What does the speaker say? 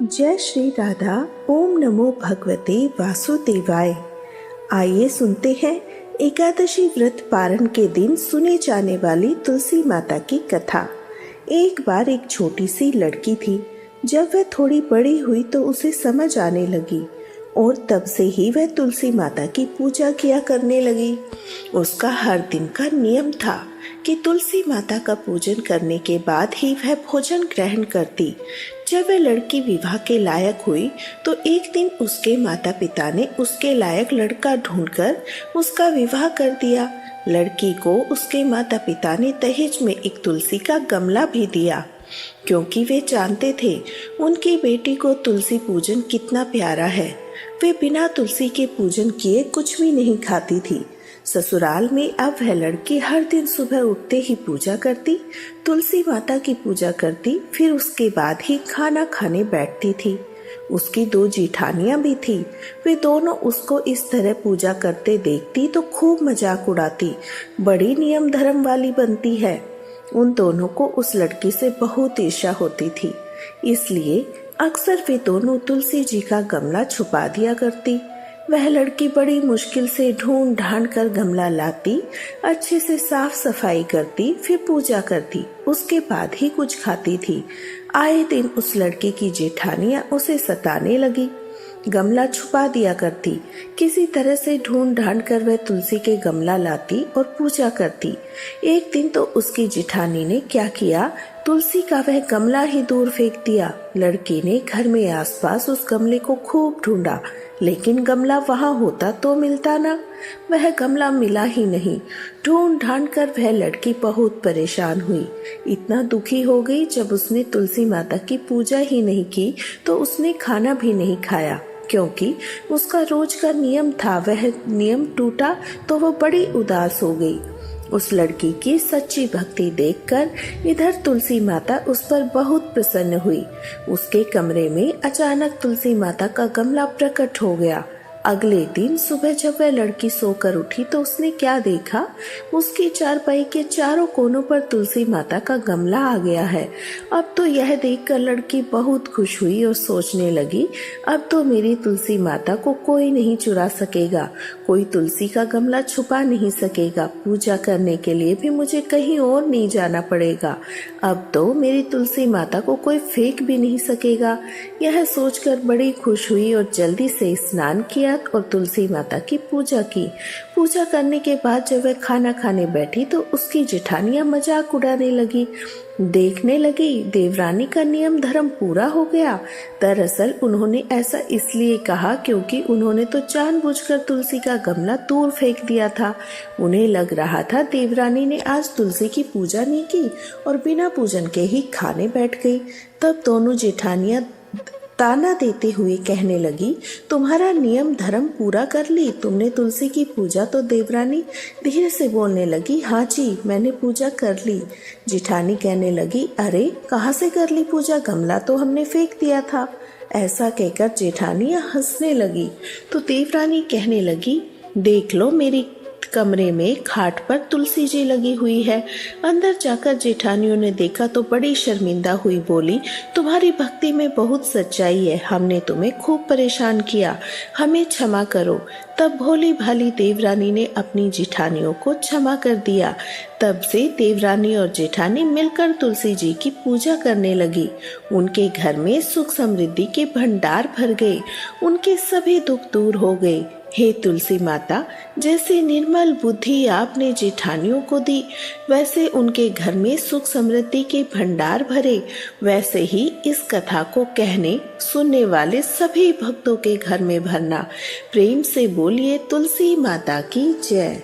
जय श्री राधा। ओम नमो भगवते वासुदेवाय। आइए सुनते हैं एकादशी व्रत पारण के दिन सुने जाने वाली तुलसी माता की कथा। एक बार एक छोटी सी लड़की थी। जब वह थोड़ी बड़ी हुई तो उसे समझ आने लगी और तब से ही वह तुलसी माता की पूजा किया करने लगी। उसका हर दिन का नियम था कि तुलसी माता का पूजन करने के बाद ही वह भोजन ग्रहण करती। जब वह लड़की विवाह के लायक हुई तो एक दिन उसके माता पिता ने उसके लायक लड़का ढूंढकर उसका विवाह कर दिया। लड़की को उसके माता पिता ने दहेज में एक तुलसी का गमला भी दिया, क्योंकि वे जानते थे उनकी बेटी को तुलसी पूजन कितना प्यारा है। वे बिना तुलसी के पूजन किए कुछ भी नहीं खाती थी। ससुराल में अब वह लड़की हर दिन सुबह उठते ही पूजा करती, तुलसी माता की पूजा करती, फिर उसके बाद ही खाना खाने बैठती थी। उसकी दो जेठानियां भी थी। वे दोनों उसको इस तरह पूजा करते देखती तो खूब मजाक उड़ाती। बड़ी नियम धर्म वाली बनती है। उन दोनों को उस लड़की से बहुत ईर्ष्या होती थी, इसलिए अक्सर वे दोनों तुलसी जी का गमला छुपा दिया करती। वह लड़की बड़ी मुश्किल से ढूंढ ढांड कर गमला लाती, अच्छे से साफ सफाई करती, फिर पूजा करती, उसके बाद ही कुछ खाती थी। आए दिन उस लड़के की जेठानियां उसे सताने लगी। गमला छुपा दिया करती, किसी तरह से ढूंढ ढांड कर वह तुलसी के गमला लाती और पूजा करती। एक दिन तो उसकी जेठानी ने क्या किया, तुलसी का वह गमला ही दूर फेंक दिया। लड़की ने घर में आसपास उस गमले को खूब ढूंढा, लेकिन गमला वहां होता तो मिलता ना। वह गमला मिला ही नहीं। ढूंढ ढांड कर वह लड़की बहुत परेशान हुई। इतना दुखी हो गई, जब उसने तुलसी माता की पूजा ही नहीं की तो उसने खाना भी नहीं खाया, क्योंकि उसका रोज का नियम था। वह नियम टूटा तो वह बड़ी उदास हो गई। उस लड़की की सच्ची भक्ति देखकर इधर तुलसी माता उस पर बहुत प्रसन्न हुई। उसके कमरे में अचानक तुलसी माता का गमला प्रकट हो गया। अगले दिन सुबह जब वह लड़की सोकर उठी तो उसने क्या देखा, उसकी चारपाई के चारों कोनों पर तुलसी माता का गमला आ गया है। अब तो यह देखकर लड़की बहुत खुश हुई और सोचने लगी, अब तो मेरी तुलसी माता को कोई नहीं चुरा सकेगा, कोई तुलसी का गमला छुपा नहीं सकेगा। पूजा करने के लिए भी मुझे कहीं और नहीं जाना पड़ेगा। अब तो मेरी तुलसी माता को कोई फेंक भी नहीं सकेगा। यह सोचकर बड़ी खुश हुई और जल्दी से स्नान किया और तुलसी माता की पूजा की। पूजा करने के बाद जब वह खाना खाने बैठी तो उसकी जेठानियां मजाक उड़ाने लगी। देखने लगी देवरानी का नियम धर्म पूरा हो गया। दरअसल उन्होंने ऐसा इसलिए कहा क्योंकि उन्होंने तो जानबूझकर तुलसी का गमला दूर फेंक दिया था। उन्हें लग रहा था देवरानी ने आज तुलसी की पूजा नहीं की और बिना पूजन के ही खाने बैठ गई। तब दोनों जेठानियां ताना देते हुए कहने लगी, तुम्हारा नियम धर्म पूरा कर ली तुमने तुलसी की पूजा? तो देवरानी धीरे से बोलने लगी, हाँ जी मैंने पूजा कर ली। जेठानी कहने लगी, अरे कहाँ से कर ली पूजा, गमला तो हमने फेंक दिया था। ऐसा कहकर जेठानियां हंसने लगी तो देवरानी कहने लगी, देख लो मेरी कमरे में खाट पर तुलसी जी लगी हुई है। अंदर जाकर जेठानियों ने देखा तो बड़ी शर्मिंदा हुई, बोली, तुम्हारी भक्ति में बहुत सच्चाई है, हमने तुम्हें खूब परेशान किया, हमें क्षमा करो। तब भोली भाली देवरानी ने अपनी जेठानियों को क्षमा कर दिया। तब से देवरानी और जेठानी मिलकर तुलसी जी की पूजा करने लगी। उनके घर में सुख समृद्धि के भंडार भर गए, उनके सभी दुख दूर हो गए। हे तुलसी माता, जैसे निर्मल बुद्धि आपने जेठानियों को दी, वैसे उनके घर में सुख समृद्धि के भंडार भरे। वैसे ही इस कथा को कहने सुनने वाले सभी भक्तों के घर में भरना। प्रेम से बोलिए तुलसी माता की जय।